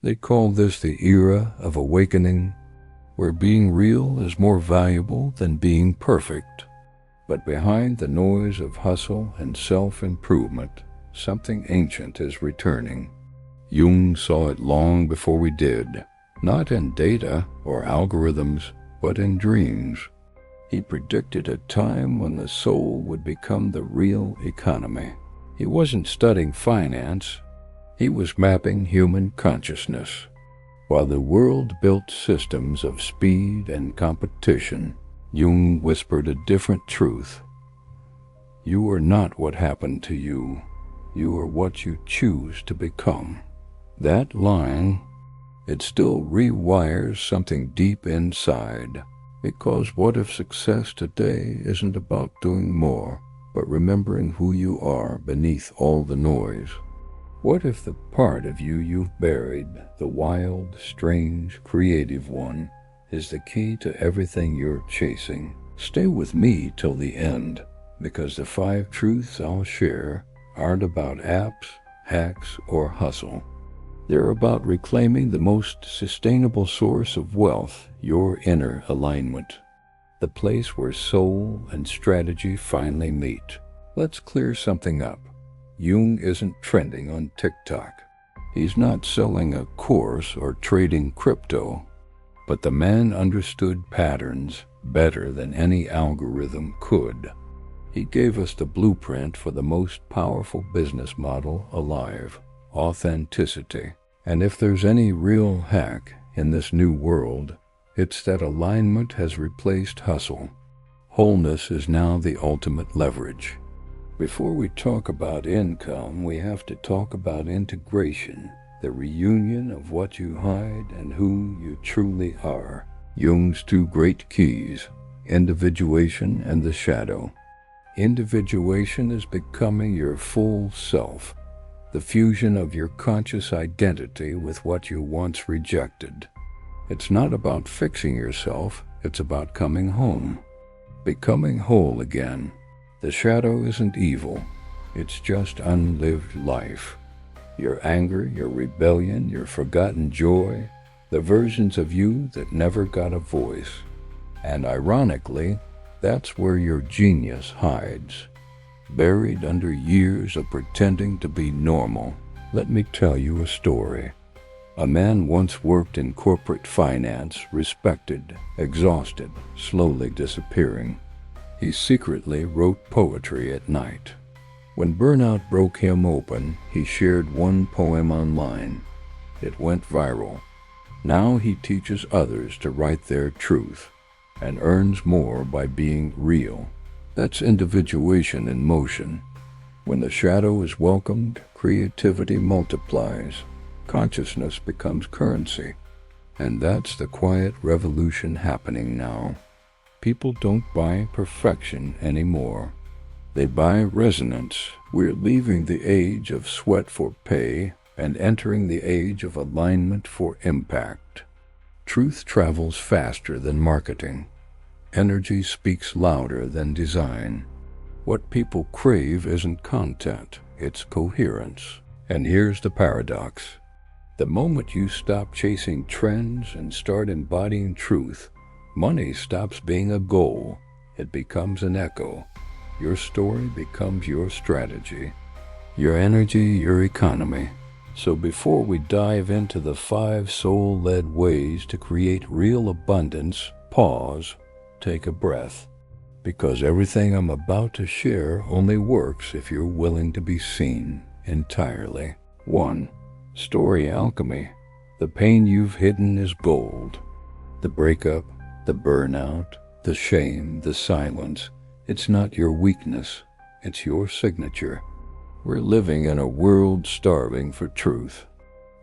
They call this the era of awakening, where being real is more valuable than being perfect. But behind the noise of hustle and self-improvement, something ancient is returning. Jung saw it long before we did, not in data or algorithms, but in dreams. He predicted a time when the soul would become the real economy. He wasn't studying finance, he was mapping human consciousness. While the world built systems of speed and competition, Jung whispered a different truth. You are not what happened to you. You are what you choose to become. That line, it still rewires something deep inside. Because what if success today isn't about doing more, but remembering who you are beneath all the noise? What if the part of you you've buried, the wild, strange, creative one, is the key to everything you're chasing? Stay with me till the end, because the 5 truths I'll share aren't about apps, hacks, or hustle. They're about reclaiming the most sustainable source of wealth, your inner alignment. The place where soul and strategy finally meet. Let's clear something up. Jung isn't trending on TikTok. He's not selling a course or trading crypto. But the man understood patterns better than any algorithm could. He gave us the blueprint for the most powerful business model alive. Authenticity. And if there's any real hack in this new world, it's that alignment has replaced hustle. Wholeness is now the ultimate leverage. Before we talk about income, we have to talk about integration, the reunion of what you hide and who you truly are. Jung's 2 great keys, individuation and the shadow. Individuation is becoming your full self, the fusion of your conscious identity with what you once rejected. It's not about fixing yourself, it's about coming home, becoming whole again. The shadow isn't evil, it's just unlived life. Your anger, your rebellion, your forgotten joy, the versions of you that never got a voice. And ironically, that's where your genius hides. Buried under years of pretending to be normal. Let me tell you a story. A man once worked in corporate finance, respected, exhausted, slowly disappearing. He secretly wrote poetry at night. When burnout broke him open, he shared one poem online. It went viral. Now he teaches others to write their truth and earns more by being real. That's individuation in motion. When the shadow is welcomed, creativity multiplies. Consciousness becomes currency. And that's the quiet revolution happening now. People don't buy perfection anymore. They buy resonance. We're leaving the age of sweat for pay and entering the age of alignment for impact. Truth travels faster than marketing. Energy speaks louder than design. What people crave isn't content, it's coherence. And here's the paradox. The moment you stop chasing trends and start embodying truth, money stops being a goal. It becomes an echo. Your story becomes your strategy. Your energy, your economy. So before we dive into the 5 soul-led ways to create real abundance, pause, take a breath. Because everything I'm about to share only works if you're willing to be seen entirely. 1. Story alchemy. The pain you've hidden is gold. The breakup, the burnout, the shame, the silence. It's not your weakness, it's your signature. We're living in a world starving for truth.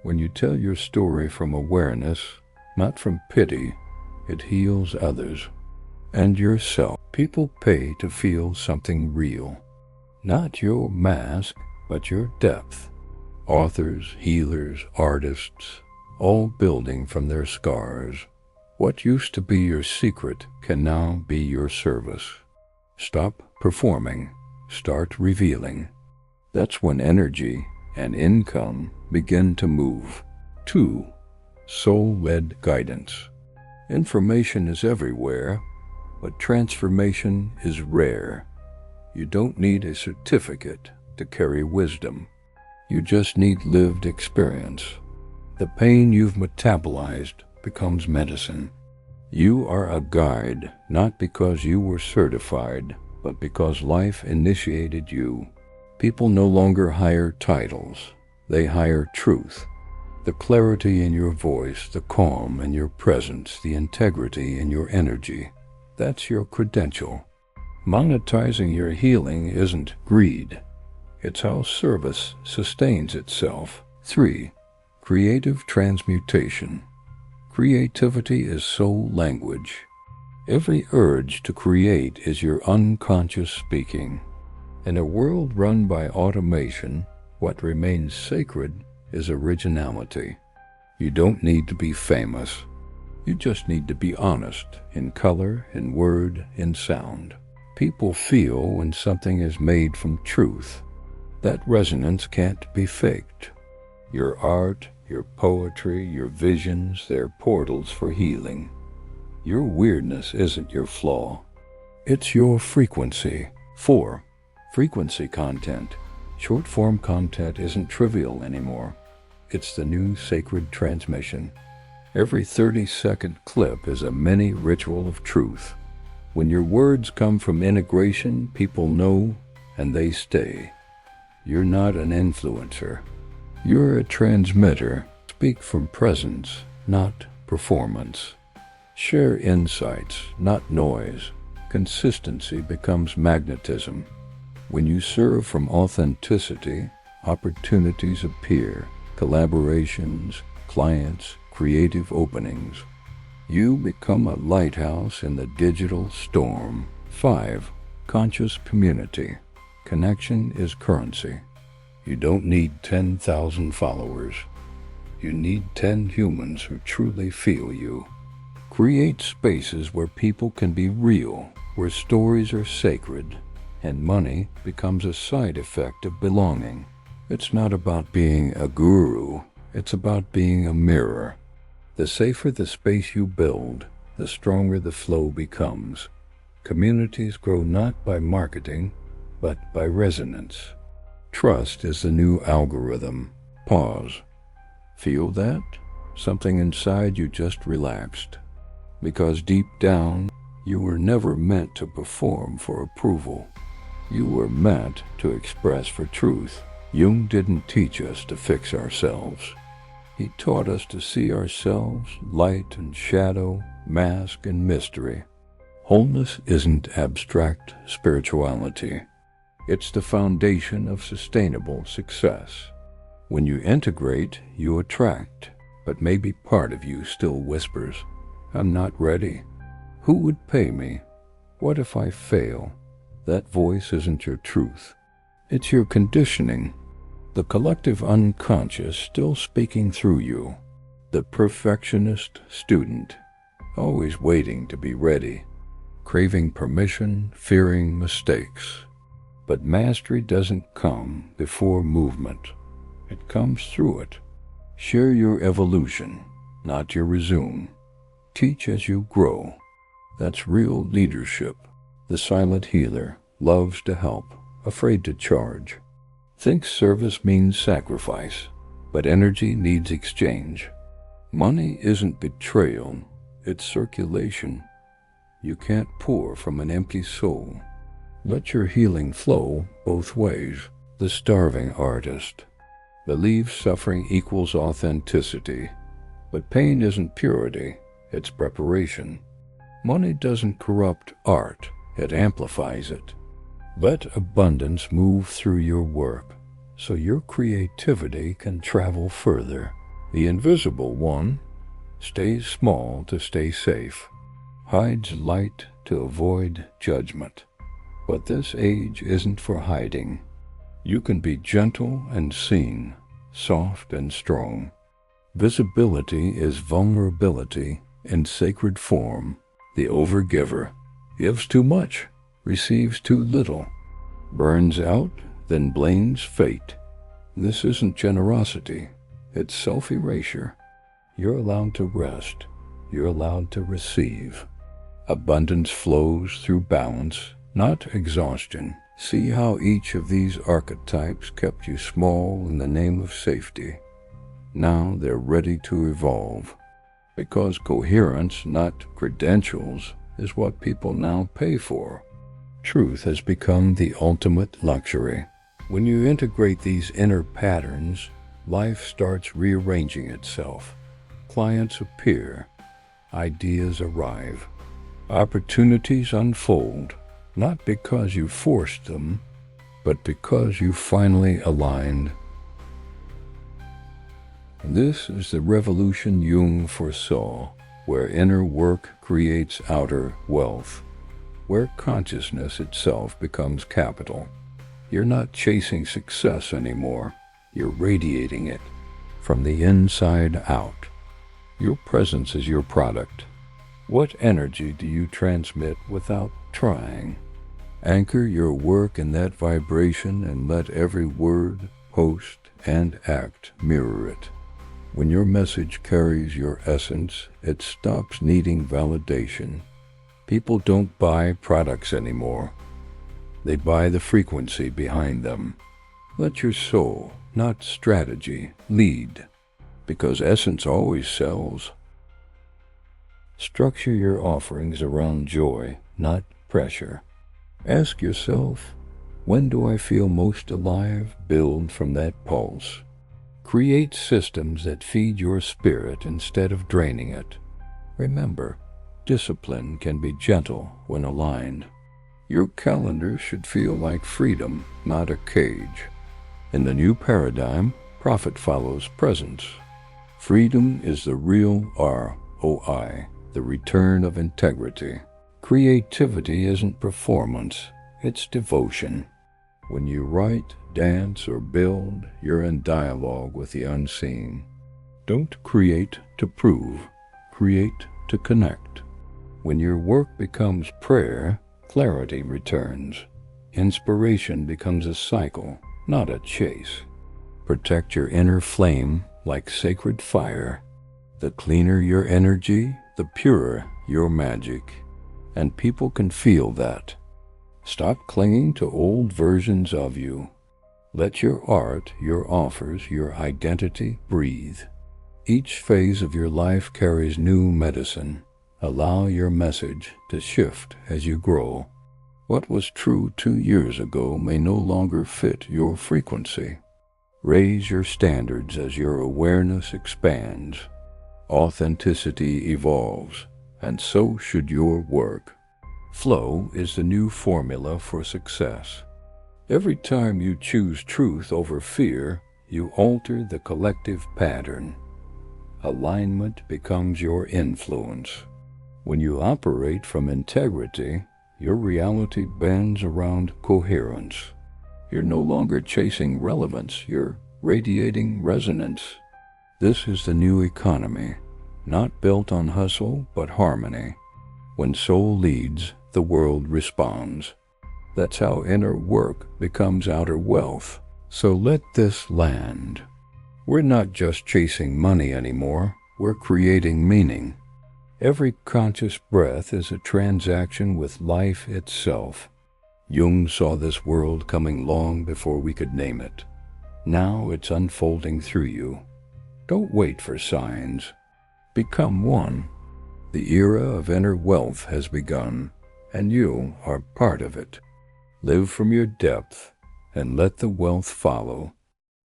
When you tell your story from awareness, not from pity, it heals others and yourself. People pay to feel something real. Not your mask, but your depth. Authors, healers, artists, all building from their scars. What used to be your secret can now be your service. Stop performing, start revealing. That's when energy and income begin to move. 2. Soul-led guidance. Information is everywhere, but transformation is rare. You don't need a certificate to carry wisdom. You just need lived experience. The pain you've metabolized becomes medicine. You are a guide, not because you were certified, but because life initiated you. People no longer hire titles. They hire truth. The clarity in your voice, the calm in your presence, the integrity in your energy. That's your credential. Monetizing your healing isn't greed. It's how service sustains itself. 3. Creative transmutation. Creativity is soul language. Every urge to create is your unconscious speaking. In a world run by automation, what remains sacred is originality. You don't need to be famous. You just need to be honest in color, in word, in sound. People feel when something is made from truth. That resonance can't be faked. Your art, your poetry, your visions, they're portals for healing. Your weirdness isn't your flaw. It's your frequency. 4. Frequency content. Short-form content isn't trivial anymore. It's the new sacred transmission. Every 30-second clip is a mini ritual of truth. When your words come from integration, people know and they stay. You're not an influencer. You're a transmitter. Speak from presence, not performance. Share insights, not noise. Consistency becomes magnetism. When you serve from authenticity, opportunities appear. Collaborations, clients, creative openings. You become a lighthouse in the digital storm. 5. Conscious community. Connection is currency. You don't need 10,000 followers. You need 10 humans who truly feel you. Create spaces where people can be real, where stories are sacred, and money becomes a side effect of belonging. It's not about being a guru, it's about being a mirror. The safer the space you build, the stronger the flow becomes. Communities grow not by marketing, but by resonance. Trust is the new algorithm. Pause. Feel that? Something inside you just relaxed. Because deep down, you were never meant to perform for approval. You were meant to express for truth. Jung didn't teach us to fix ourselves. He taught us to see ourselves, light and shadow, mask and mystery. Wholeness isn't abstract spirituality. It's the foundation of sustainable success. When you integrate, you attract, but maybe part of you still whispers, "I'm not ready. Who would pay me? What if I fail?" That voice isn't your truth. It's your conditioning. The collective unconscious still speaking through you. The perfectionist student, always waiting to be ready, craving permission, fearing mistakes. But mastery doesn't come before movement. It comes through it. Share your evolution, not your resume. Teach as you grow. That's real leadership. The silent healer loves to help, afraid to charge. Thinks service means sacrifice, but energy needs exchange. Money isn't betrayal, it's circulation. You can't pour from an empty soul. Let your healing flow both ways. The starving artist believes suffering equals authenticity, but pain isn't purity, it's preparation. Money doesn't corrupt art, it amplifies it. Let abundance move through your work, so your creativity can travel further. The invisible one stays small to stay safe, hides light to avoid judgment. But this age isn't for hiding. You can be gentle and seen, soft and strong. Visibility is vulnerability in sacred form. The overgiver gives too much, receives too little, burns out, then blames fate. This isn't generosity, It's self-erasure. You're allowed to rest. You're allowed to receive. Abundance flows through balance, not exhaustion. See how each of these archetypes kept you small in the name of safety. Now they're ready to evolve. Because coherence, not credentials, is what people now pay for. Truth has become the ultimate luxury. When you integrate these inner patterns, life starts rearranging itself. Clients appear. Ideas arrive. Opportunities unfold, not because you forced them, but because you finally aligned. This is the revolution Jung foresaw, where inner work creates outer wealth, where consciousness itself becomes capital. You're not chasing success anymore. You're radiating it from the inside out. Your presence is your product. What energy do you transmit without trying? Anchor your work in that vibration and let every word, post, and act mirror it. When your message carries your essence, it stops needing validation. People don't buy products anymore. They buy the frequency behind them. Let your soul, not strategy, lead, because essence always sells. Structure your offerings around joy, not pressure. Ask yourself, when do I feel most alive? Build from that pulse. Create systems that feed your spirit instead of draining it. Remember, discipline can be gentle when aligned. Your calendar should feel like freedom, not a cage. In the new paradigm, profit follows presence. Freedom is the real ROI, the return of integrity. Creativity isn't performance, it's devotion. When you write, dance, or build, you're in dialogue with the unseen. Don't create to prove, create to connect. When your work becomes prayer, clarity returns. Inspiration becomes a cycle, not a chase. Protect your inner flame like sacred fire. The cleaner your energy, the purer your magic. And people can feel that. Stop clinging to old versions of you. Let your art, your offers, your identity breathe. Each phase of your life carries new medicine. Allow your message to shift as you grow. What was true 2 years ago may no longer fit your frequency. Raise your standards as your awareness expands. Authenticity evolves, and so should your work. Flow is the new formula for success. Every time you choose truth over fear, you alter the collective pattern. Alignment becomes your influence. When you operate from integrity, your reality bends around coherence. You're no longer chasing relevance, you're radiating resonance. This is the new economy, not built on hustle, but harmony. When soul leads, the world responds. That's how inner work becomes outer wealth. So let this land. We're not just chasing money anymore, we're creating meaning. Every conscious breath is a transaction with life itself. Jung saw this world coming long before we could name it. Now it's unfolding through you. Don't wait for signs. Become one. The era of inner wealth has begun, and you are part of it. Live from your depth, and let the wealth follow.